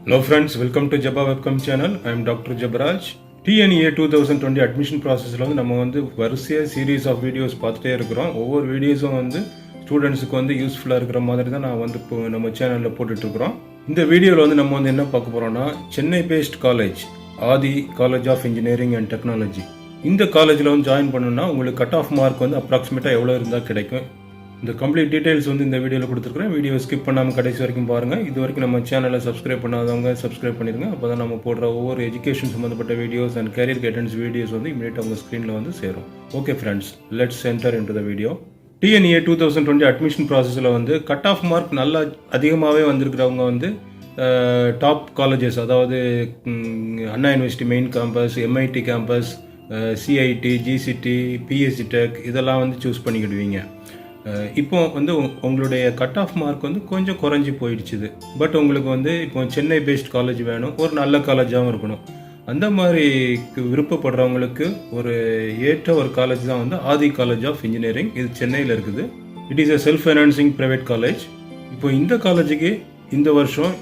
Hello friends, welcome to Jeba webcam channel. I am Dr. Jabaraj. TNEA 2020 admission processல வந்து நம்ம வந்து வரிசையா series of videos பார்த்துட்டே இருக்கிறோம். ஒவ்வொரு வீடியோஸும் வந்து ஸ்டூடெண்ட்ஸுக்கு வந்து யூஸ்ஃபுல்லாக இருக்கிற மாதிரி தான் நான் வந்து இப்போ நம்ம சேனலில் போட்டுட்ருக்குறோம். இந்த வீடியோவில் வந்து நம்ம வந்து என்ன பார்க்க போகிறோம்னா, Chennai best college Adhi college of engineering and technology. இந்த காலேஜில் வந்து ஜாயின் பண்ணணும்னா உங்களுக்கு கட் ஆஃப் மார்க் வந்து அப்ராக்சிமேட்டாக எவ்வளோ இருந்தால் கிடைக்கும். இந்த கம்ப்ளீட் டீடைல்ஸ் வந்து இந்த வீடியோவில் கொடுத்துருக்குறேன். வீடியோ ஸ்கிப் பண்ணாமல் கடைசி வரைக்கும் பாருங்கள். இது வரைக்கும் நம்ம சேனலை சப்ஸ்கிரைப் பண்ணாதவங்க சப்ஸ்கிரைப் பண்ணிடுங்க. அப்போ தான் நம்ம போடுற ஒவ்வொரு எஜுகேஷன் சம்மந்தப்பட்ட videos and carrier guidance videos வந்து இமீடியட்டாக உங்கள் ஸ்க்ரீனில் வந்து சேரும். Okay friends, let's enter into the video. TNEA 2020 admission ப்ராசஸில் வந்து கட் ஆஃப் மார்க் நல்லா அதிகமாகவே வந்திருக்கிறவங்க வந்து டாப் காலேஜஸ், அதாவது Anna university main campus, MIT campus, CIT, GCT, PSC tech இதெல்லாம் வந்து சூஸ் பண்ணிக்கிடுவீங்க. இப்போ வந்து உங்களுடைய கட் ஆஃப் மார்க் வந்து கொஞ்சம் குறைஞ்சி போயிடுச்சுது. பட் உங்களுக்கு வந்து இப்போ சென்னை பேஸ்ட் காலேஜ் வேணும், ஒரு நல்ல காலேஜாகவும் இருக்கணும். அந்த மாதிரி விருப்பப்படுறவங்களுக்கு ஒரு ஏற்ற ஒரு காலேஜ் தான் வந்து ஆதி காலேஜ் ஆஃப் இன்ஜினியரிங். இது சென்னையில் இருக்குது. It is a self financing private college. இப்போ இந்த காலேஜுக்கு இந்த வருஷம்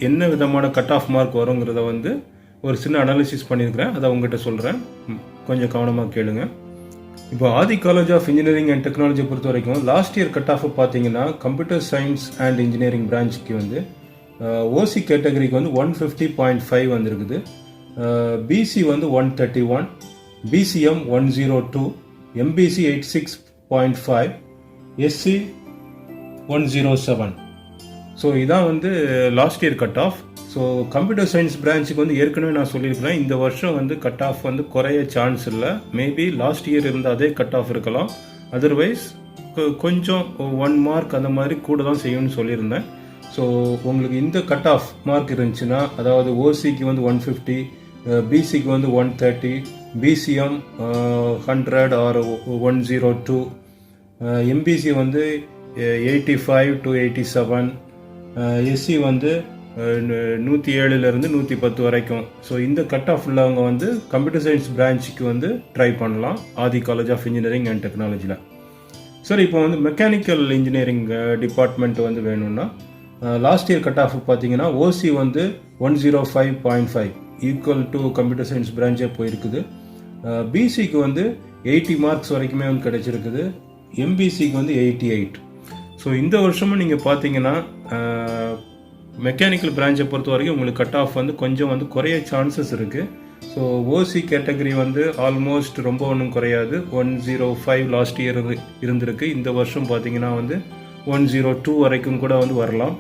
என்ன விதமான கட் ஆஃப் மார்க் வருங்கிறத வந்து ஒரு சின்ன அனாலிசிஸ் பண்ணியிருக்கிறேன். அதை உங்கள்கிட்ட சொல்கிறேன், கொஞ்சம் கவனமாக கேளுங்க. இப்போ Aadhi college of engineering and technology பொறுத்த வரைக்கும் லாஸ்ட் இயர் கட் ஆஃப் பார்த்தீங்கன்னா கம்ப்யூட்டர் சயின்ஸ் அண்ட் இன்ஜினியரிங் பிரான்ச்சுக்கு வந்து ஓசி கேட்டகரிக்கு வந்து 150.5 வந்திருக்குது. பிசி வந்து 131, பிசிஎம் 102, எம்பிசி 86.5, எஸ்சி 107. ஸோ இதான் வந்து last year cut off. So computer science பிரான்ச்சுக்கு வந்து ஏற்கனவே நான் சொல்லியிருக்கிறேன், இந்த வருஷம் வந்து கட் ஆஃப் வந்து குறைய சான்ஸ் இல்லை. மேபி லாஸ்ட் இயர் இருந்த அதே கட் ஆஃப் இருக்கலாம். அதர்வைஸ் கொஞ்சம் 1 மார்க் அந்த மாதிரி கூட தான் செய்யணும்னு சொல்லியிருந்தேன். ஸோ உங்களுக்கு இந்த கட் ஆஃப் மார்க் இருந்துச்சுன்னா, அதாவது ஓசிக்கு வந்து 150, பிசிக்கு வந்து 130, பிசிஎம் 100 ஆர் 102, எம்பிசி வந்து 85 to 87, எஸ்சி வந்து 107லேருந்து 110 வரைக்கும். ஸோ இந்த கட் ஆஃப் உள்ளவங்க வந்து கம்ப்யூட்டர் சயின்ஸ் பிரான்ச்சுக்கு வந்து ட்ரை பண்ணலாம் ஆதி காலேஜ் ஆஃப் இன்ஜினியரிங் அண்ட் டெக்னாலஜியில். சரி, இப்போ வந்து மெக்கானிக்கல் இன்ஜினியரிங் டிபார்ட்மெண்ட் வந்து வேணும்னா லாஸ்ட் இயர் கட் ஆஃப் பார்த்தீங்கன்னா ஓசி வந்து 105.5 ஈக்குவல் டு கம்ப்யூட்டர் சயின்ஸ் பிரான்ச்சே போயிருக்குது. பிசிக்கு வந்து 80 மார்க்ஸ் வரைக்குமே வந்து கிடைச்சிருக்குது. எம்பிசிக்கு வந்து 88. ஸோ இந்த வருஷமும் நீங்கள் பார்த்தீங்கன்னா மெக்கானிக்கல் பிரான்ச்சை பொறுத்த வரைக்கும் உங்களுக்கு கட் ஆஃப் வந்து கொஞ்சம் வந்து குறைய சான்சஸ் இருக்குது. ஸோ ஓசி கேட்டகரி வந்து ஆல்மோஸ்ட் ரொம்ப ஒன்றும் குறையாது. 105 லாஸ்ட் இயர் இருந்திருக்கு. இந்த வருஷம் பார்த்தீங்கன்னா வந்து 102 வரைக்கும் கூட வந்து வரலாம்.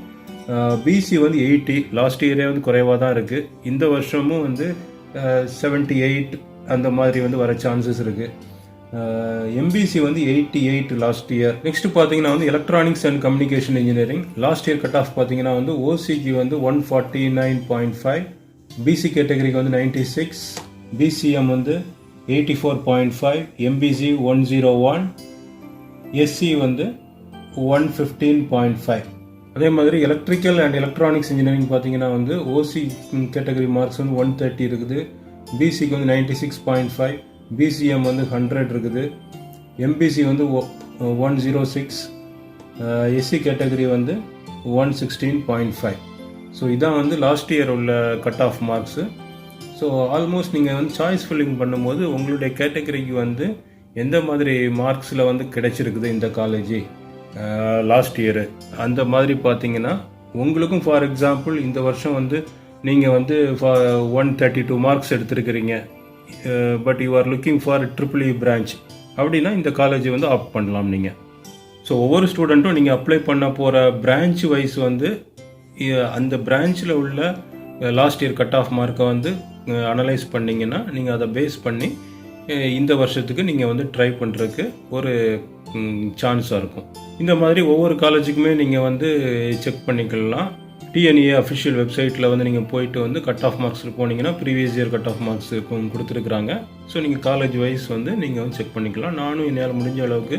பிசி வந்து 80, லாஸ்ட் இயரே வந்து குறைவாக தான் இருக்குது. இந்த வருஷமும் வந்து 78 அந்த மாதிரி வந்து வர சான்சஸ் இருக்குது. எம்பிசி வந்து 88 லாஸ்ட் இயர். நெக்ஸ்ட் பார்த்தீங்கன்னா வந்து electronics and communication engineering last year cut off பார்த்தீங்கன்னா வந்து ஓசிக்கு வந்து 149.5, பிசி கேட்டகரிக்கு வந்து 96, பிசிஎம் வந்து 84.5, எம்பிசி 101, எஸ்சி வந்து 115.5. அதே மாதிரி எலக்ட்ரிக்கல் அண்ட் எலக்ட்ரானிக்ஸ் இன்ஜினியரிங் பார்த்தீங்கன்னா வந்து ஓசி கேட்டகரி மார்க்ஸ் வந்து 130 இருக்குது, பிசிக்கு வந்து 96.5, பிசிஎம் வந்து 100 இருக்குது, எம்பிசி வந்து 106, எஸ்சி கேட்டகரி வந்து 116.5. ஸோ இதான் வந்து லாஸ்ட் இயர் உள்ள cut off marks. So almost நீங்கள் வந்து சாய்ஸ் ஃபில்லிங் பண்ணும்போது உங்களுடைய கேட்டகரிக்கு வந்து எந்த மாதிரி மார்க்ஸில் வந்து கிடைச்சிருக்குது இந்த காலேஜ் லாஸ்ட் இயரு அந்த மாதிரி பார்த்தீங்கன்னா உங்களுக்கும் ஃபார் எக்ஸாம்பிள் இந்த வருஷம் வந்து நீங்கள் வந்து 132 மார்க்ஸ் எடுத்திருக்கிறீங்க, but you are looking for EEE branch அப்படின்னா இந்த காலேஜ் வந்து ஆப்ட் பண்ணலாம் நீங்கள். ஸோ ஒவ்வொரு ஸ்டூடெண்ட்டும் நீங்கள் அப்ளை பண்ண போகிற பிரான்ச் வைஸ் வந்து அந்த பிரான்ச்சில் உள்ள லாஸ்ட் இயர் கட் ஆஃப் மார்க்கை வந்து அனலைஸ் பண்ணிங்கன்னா நீங்கள் அதை பேஸ் பண்ணி இந்த வருஷத்துக்கு நீங்கள் வந்து ட்ரை பண்ணுறதுக்கு ஒரு சான்ஸாக இருக்கும். இந்த மாதிரி ஒவ்வொரு காலேஜுக்குமே நீங்கள் வந்து செக் பண்ணிக்கலாம். TNEA அஃபிஷியல் வெப்சைட்டில் வந்து நீங்கள் போயிட்டு வந்து கட் ஆஃப் மார்க்ஸில் போனீங்கன்னா previous year cut off marks கொடுத்துருக்குறாங்க. ஸோ நீங்கள் காலேஜ் வைஸ் வந்து நீங்கள் வந்து செக் பண்ணிக்கலாம். நானும் என்னால் முடிஞ்ச அளவுக்கு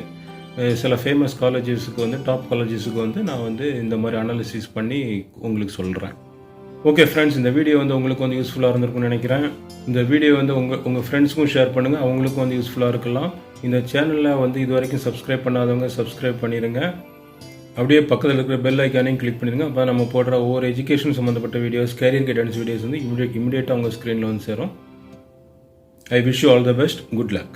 சில ஃபேமஸ் காலேஜஸுக்கு வந்து டாப் காலேஜஸுக்கு வந்து நான் வந்து இந்த மாதிரி அனாலிசிஸ் பண்ணி உங்களுக்கு சொல்கிறேன். ஓகே ஃப்ரெண்ட்ஸ், இந்த வீடியோ வந்து உங்களுக்கு வந்து யூஸ்ஃபுல்லாக இருந்திருக்கும்னு நினைக்கிறேன். இந்த வீடியோ வந்து உங்கள் ஃப்ரெண்ட்ஸுக்கும் ஷேர் பண்ணுங்கள், அவங்களுக்கும் வந்து யூஸ்ஃபுல்லாக இருக்கலாம். இந்த சேனலில் வந்து இது வரைக்கும் சப்ஸ்கிரைப் பண்ணாதவங்க சப்ஸ்கிரைப் பண்ணிடுங்க. அப்படியே பக்கத்தில் இருக்கிற பெல் ஐக்கானையும் கிளிக் பண்ணிடுங்க. அப்போ நம்ம போடுற ஒவ்வொரு எஜுகேஷன் சம்மந்தப்பட்ட வீடியோஸ், கேரியர் கைடன்ஸ் வீடியோஸ் வந்து இமிடியேட்டாக உங்கள் ஸ்க்ரீனில் வந்து சேரும். I wish you all the best. Good luck.